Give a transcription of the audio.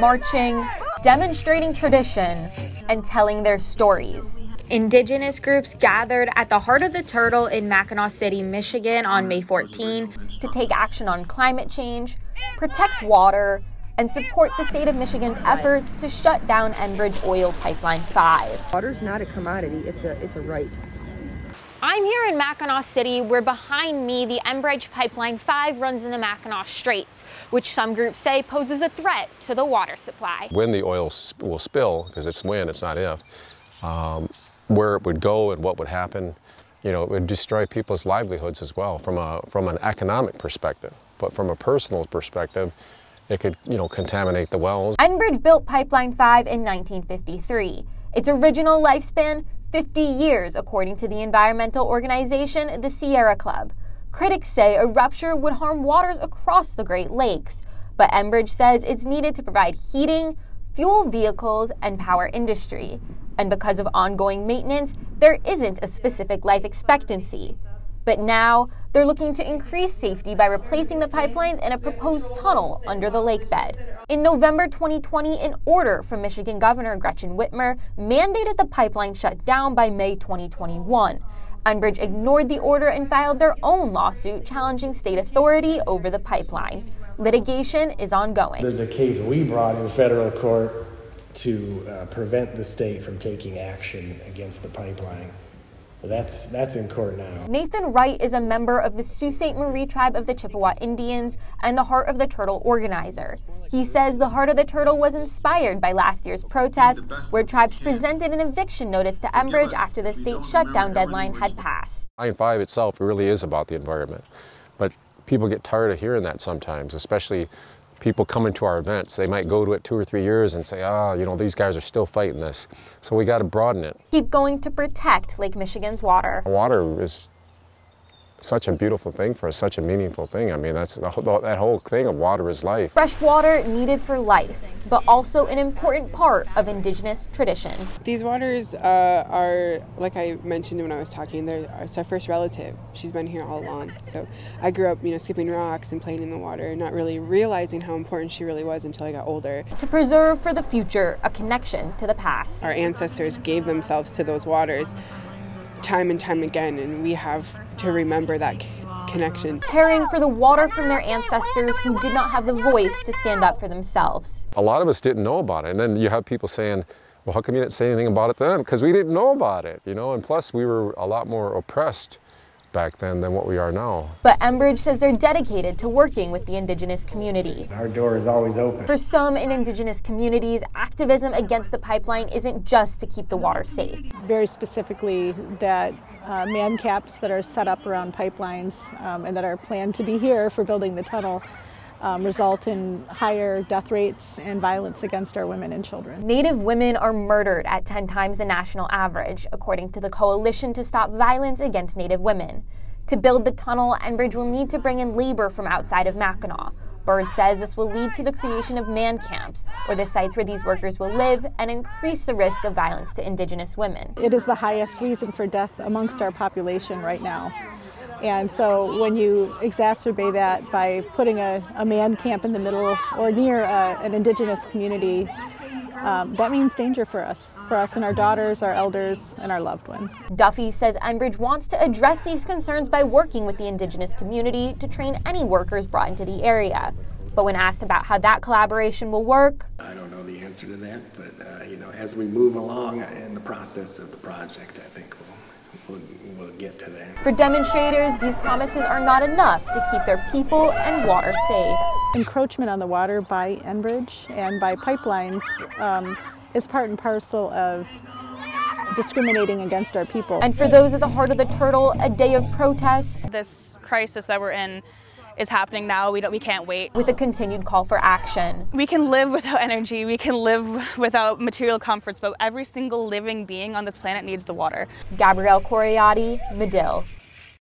marching, demonstrating tradition, and telling their stories. Indigenous groups gathered at the Heart of the Turtle in Mackinaw City, Michigan on May 14 to take action on climate change, protect water, and support the state of Michigan's efforts to shut down Enbridge Oil Pipeline 5. Water's not a commodity, it's a right. I'm here in Mackinaw City, where behind me the Enbridge Pipeline 5 runs in the Mackinaw Straits, which some groups say poses a threat to the water supply. When the oil will spill, because it's when, it's not if, where it would go and what would happen, you know, it would destroy people's livelihoods as well from an economic perspective. But from a personal perspective, it could, you know, contaminate the wells. Enbridge built Pipeline 5 in 1953. Its original lifespan, 50 years, according to the environmental organization, the Sierra Club. Critics say a rupture would harm waters across the Great Lakes, but Enbridge says it's needed to provide heating, fuel vehicles, and power industry. And because of ongoing maintenance, there isn't a specific life expectancy. But now, they're looking to increase safety by replacing the pipelines in a proposed tunnel under the lake bed. In November 2020, an order from Michigan Governor Gretchen Whitmer mandated the pipeline shut down by May 2021. Enbridge ignored the order and filed their own lawsuit challenging state authority over the pipeline. Litigation is ongoing. There's a case we brought in federal court to prevent the state from taking action against the pipeline. That's in court now. Nathan Wright is a member of the Sault Ste. Marie tribe of the Chippewa Indians and the Heart of the Turtle organizer. He says the Heart of the Turtle was inspired by last year's protest, where tribes presented an eviction notice to Enbridge after the state shutdown deadline had passed. Line 5 itself really is about the environment, but people get tired of hearing that sometimes, especially people coming to our events. They might go to it 2 or 3 years and say, you know, these guys are still fighting this. So we got to broaden it. Keep going to protect Lake Michigan's water. Water is such a beautiful thing for us, such a meaningful thing. I mean, that whole thing of water is life. Fresh water needed for life, but also an important part of Indigenous tradition. These waters are, like I mentioned when I was talking, it's our first relative. She's been here all along. So I grew up, you know, skipping rocks and playing in the water, not really realizing how important she really was until I got older. To preserve for the future a connection to the past. Our ancestors gave themselves to those waters time and time again, and we have to remember that connection. Caring for the water from their ancestors who did not have the voice to stand up for themselves. A lot of us didn't know about it, and then you have people saying, well, how come you didn't say anything about it then? Because we didn't know about it, you know, and plus we were a lot more oppressed back then than what we are now. But Enbridge says they're dedicated to working with the Indigenous community. Our door is always open. For some in Indigenous communities, activism against the pipeline isn't just to keep the water safe. Very specifically that man caps that are set up around pipelines and that are planned to be here for building the tunnel result in higher death rates and violence against our women and children. Native women are murdered at 10 times the national average, according to the Coalition to Stop Violence Against Native Women. To build the tunnel, Enbridge will need to bring in labor from outside of Mackinaw. Bird says this will lead to the creation of man camps, or the sites where these workers will live, and increase the risk of violence to Indigenous women. It is the highest reason for death amongst our population right now. And so when you exacerbate that by putting a man camp in the middle or near an Indigenous community, that means danger for us and our daughters, our elders, and our loved ones. Duffy says Enbridge wants to address these concerns by working with the Indigenous community to train any workers brought into the area. But when asked about how that collaboration will work, I don't know the answer to that, but you know, as we move along in the process of the project, I think we'll get to that. For demonstrators, these promises are not enough to keep their people and water safe. Encroachment on the water by Enbridge and by pipelines is part and parcel of discriminating against our people. And for those at the Heart of the Turtle, a day of protest. This crisis that we're in is happening now. We can't wait. With a continued call for action. We can live without energy, we can live without material comforts, but every single living being on this planet needs the water. Gabrielle Coriati, Medill.